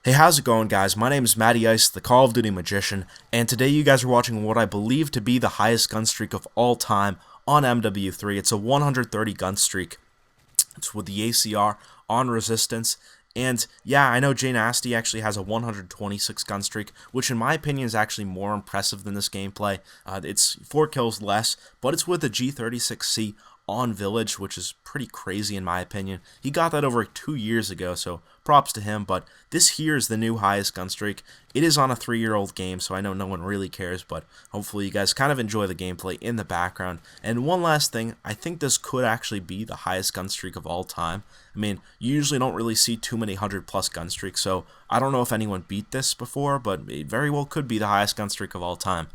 Hey, how's it going, guys? My name is Matty Ice, the Call of Duty Magician, and today you guys are watching what I believe to be the highest gun streak of all time on MW3. It's a 130 gun streak. It's with the ACR on resistance, and yeah, I know Jay Nasty actually has a 126 gun streak, which in my opinion is actually more impressive than this gameplay. It's 4 kills less, but it's with a G36C on Village, which is pretty crazy in my opinion. He got that over 2 years ago, so props to him, but this here is the new highest gun streak. It is on a 3-year-old game, so I know no one really cares, but hopefully you guys kind of enjoy the gameplay in the background. And one last thing, I think this could actually be the highest gun streak of all time. I mean, you usually don't really see too many 100+ gun streaks, so I don't know if anyone beat this before, but it very well could be the highest gun streak of all time.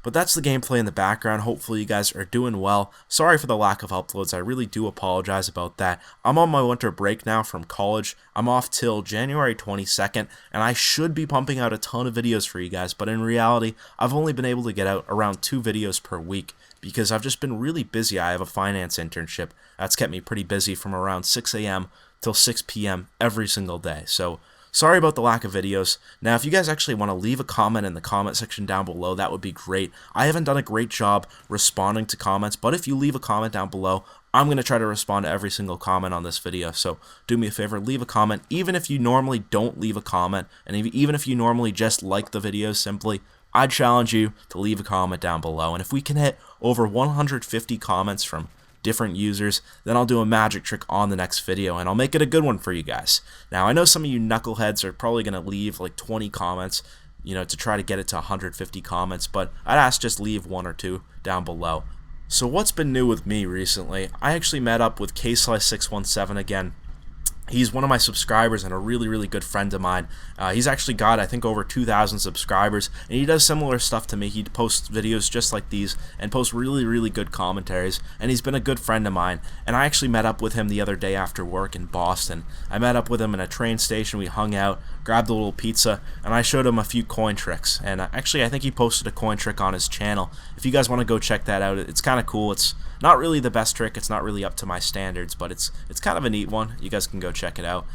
But that's the gameplay in the background. Hopefully you guys are doing well. Sorry for the lack of uploads. I really do apologize about that. I'm on my winter break now from college. I'm off till January 22nd, and I should be pumping out a ton of videos for you guys, but in reality, I've only been able to get out around 2 videos per week because I've just been really busy. I have a finance internship. That's kept me pretty busy from around 6 a.m. till 6 p.m. every single day. So sorry about the lack of videos. Now, if you guys actually want to leave a comment in the comment section down below, that would be great. I haven't done a great job responding to comments, but if you leave a comment down below, I'm going to try to respond to every single comment on this video. So do me a favor, leave a comment. Even if you normally don't leave a comment, and even if you normally just like the videos simply, I challenge you to leave a comment down below. And if we can hit over 150 comments from different users, then I'll do a magic trick on the next video, and I'll make it a good one for you guys. Now, I know some of you knuckleheads are probably going to leave like 20 comments, to try to get it to 150 comments, but I'd ask just leave 1 or 2 down below. So what's been new with me recently? I actually met up with KSlice617 again. He's one of my subscribers and a really good friend of mine. He's actually got, I think, over 2,000 subscribers, and he does similar stuff to me. He posts videos just like these and posts really good commentaries, and he's been a good friend of mine. And I actually met up with him the other day after work in Boston. I met up with him in a train station. We hung out, grabbed a little pizza, and I showed him a few coin tricks. And actually, I think he posted a coin trick on his channel. If you guys want to go check that out, it's kind of cool. It's not really the best trick. It's not really up to my standards, but it's kind of a neat one. You guys can go check it out.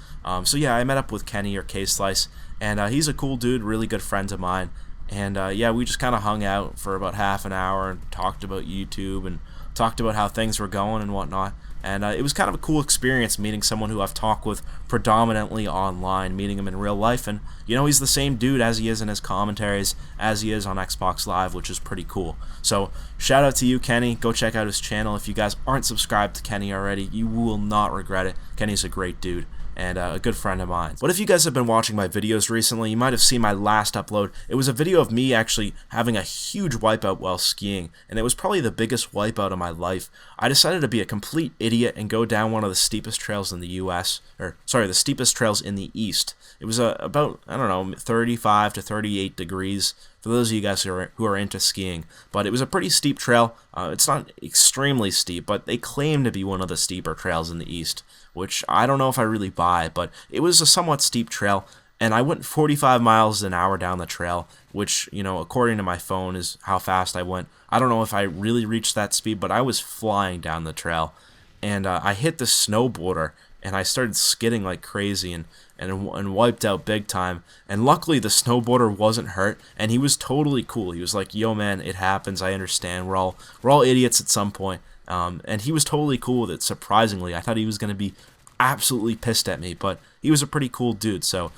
So yeah, I met up with Kenny, or K-Slice, and he's a cool dude, really good friend of mine. And yeah, we just kind of hung out for about half an hour and talked about YouTube and talked about how things were going and whatnot. And it was kind of a cool experience meeting someone who I've talked with predominantly online, meeting him in real life. And, he's the same dude as he is in his commentaries, as he is on Xbox Live, which is pretty cool. So, shout out to you, Kenny. Go check out his channel. If you guys aren't subscribed to Kenny already, you will not regret it. Kenny's a great dude and a good friend of mine. But if you guys have been watching my videos recently, you might have seen my last upload. It was a video of me actually having a huge wipeout while skiing, and it was probably the biggest wipeout of my life. I decided to be a complete idiot and go down one of the steepest trails in the US, the steepest trails in the East. It was about, I don't know, 35 to 38 degrees for those of you guys who are into skiing. But it was a pretty steep trail. It's not extremely steep, but they claim to be one of the steeper trails in the East, which I don't know if I really buy, but it was a somewhat steep trail, and I went 45 miles an hour down the trail, which, according to my phone is how fast I went. I don't know if I really reached that speed, but I was flying down the trail, and I hit the snowboarder, and I started skidding like crazy and wiped out big time. And luckily the snowboarder wasn't hurt, and he was totally cool. He was like, "Yo man, it happens, I understand, we're all idiots at some point." And he was totally cool with it, surprisingly. I thought he was going to be absolutely pissed at me, but he was a pretty cool dude. So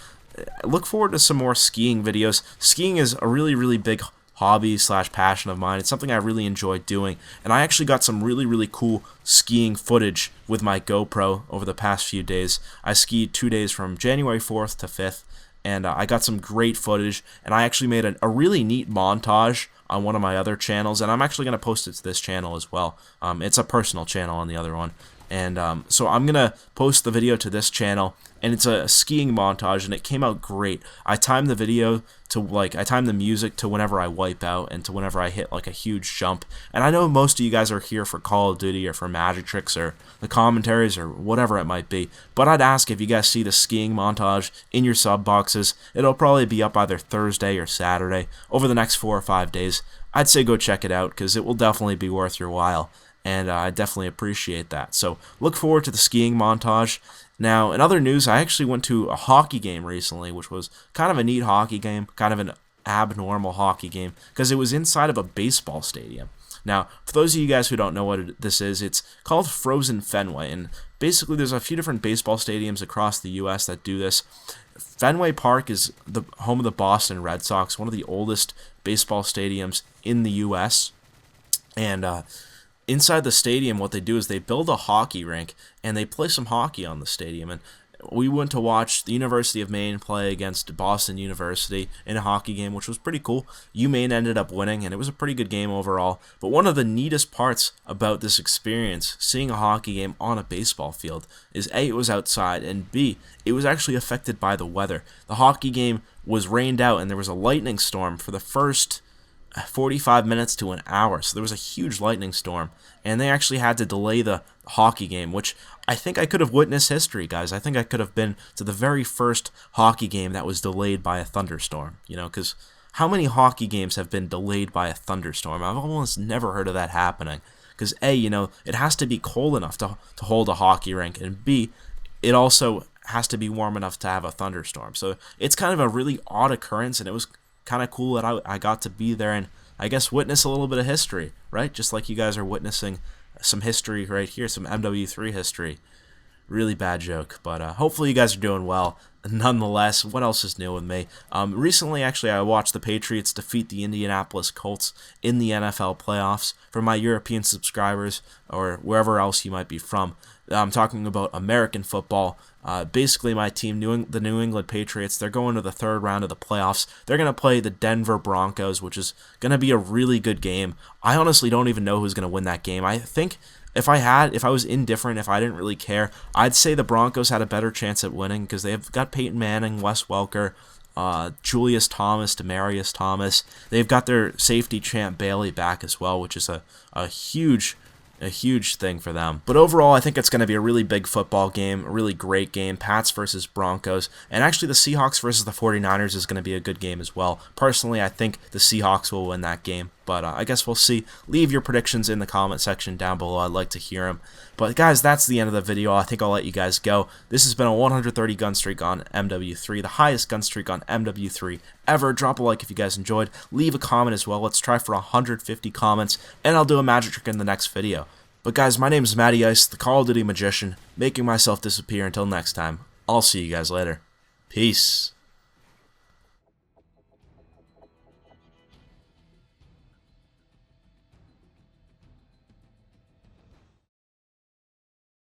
look forward to some more skiing videos. Skiing is a really big hobby / passion of mine. It's something I really enjoy doing, and I actually got some really cool skiing footage with my GoPro over the past few days. I skied 2 days from January 4th to 5th, and I got some great footage, and I actually made a really neat montage on one of my other channels, and I'm actually going to post it to this channel as well. It's a personal channel on the other one. And so I'm going to post the video to this channel, and it's a skiing montage, and it came out great. I timed the video to, I timed the music to whenever I wipe out and to whenever I hit, a huge jump. And I know most of you guys are here for Call of Duty or for magic tricks or the commentaries or whatever it might be. But I'd ask if you guys see the skiing montage in your sub boxes. It'll probably be up either Thursday or Saturday over the next 4 or 5 days. I'd say go check it out because it will definitely be worth your while. And I definitely appreciate that. So look forward to the skiing montage. Now, in other news, I actually went to a hockey game recently, which was kind of a neat hockey game, kind of an abnormal hockey game, because it was inside of a baseball stadium. Now, for those of you guys who don't know what this is, it's called Frozen Fenway, and basically there's a few different baseball stadiums across the U.S. that do this. Fenway Park is the home of the Boston Red Sox, one of the oldest baseball stadiums in the U.S., and inside the stadium, what they do is they build a hockey rink, and they play some hockey on the stadium, and we went to watch the University of Maine play against Boston University in a hockey game, which was pretty cool. UMaine ended up winning, and it was a pretty good game overall. But one of the neatest parts about this experience, seeing a hockey game on a baseball field, is A, it was outside, and B, it was actually affected by the weather. The hockey game was rained out, and there was a lightning storm for the first 45 minutes to an hour, so there was a huge lightning storm, and they actually had to delay the hockey game, which I think I could have witnessed history, guys. I think I could have been to the very first hockey game that was delayed by a thunderstorm, because how many hockey games have been delayed by a thunderstorm? I've almost never heard of that happening, because A, it has to be cold enough to hold a hockey rink, and B, it also has to be warm enough to have a thunderstorm, so it's kind of a really odd occurrence, and it was kind of cool that I got to be there and I guess witness a little bit of history, right? Just like you guys are witnessing some history right here, some MW3 history. Really bad joke, but hopefully you guys are doing well. Nonetheless, what else is new with me? Recently, actually, I watched the Patriots defeat the Indianapolis Colts in the NFL playoffs. For my European subscribers, or wherever else you might be from, I'm talking about American football. Basically, my team, the New England Patriots, they're going to the third round of the playoffs. They're going to play the Denver Broncos, which is going to be a really good game. I honestly don't even know who's going to win that game. I think if I was indifferent, if I didn't really care, I'd say the Broncos had a better chance at winning because they've got Peyton Manning, Wes Welker, Julius Thomas, Demaryius Thomas. They've got their safety Champ Bailey back as well, which is a huge thing for them. But overall, I think it's going to be a really big football game, a really great game, Pats versus Broncos, and actually the Seahawks versus the 49ers is going to be a good game as well. Personally, I think the Seahawks will win that game, but I guess we'll see. Leave your predictions in the comment section down below. I'd like to hear them. But guys, that's the end of the video. I think I'll let you guys go. This has been a 130 gun streak on MW3, the highest gun streak on MW3 ever. Drop a like if you guys enjoyed. Leave a comment as well. Let's try for 150 comments, and I'll do a magic trick in the next video. But guys, my name is Matty Ice, the Call of Duty Magician, making myself disappear. Until next time, I'll see you guys later. Peace.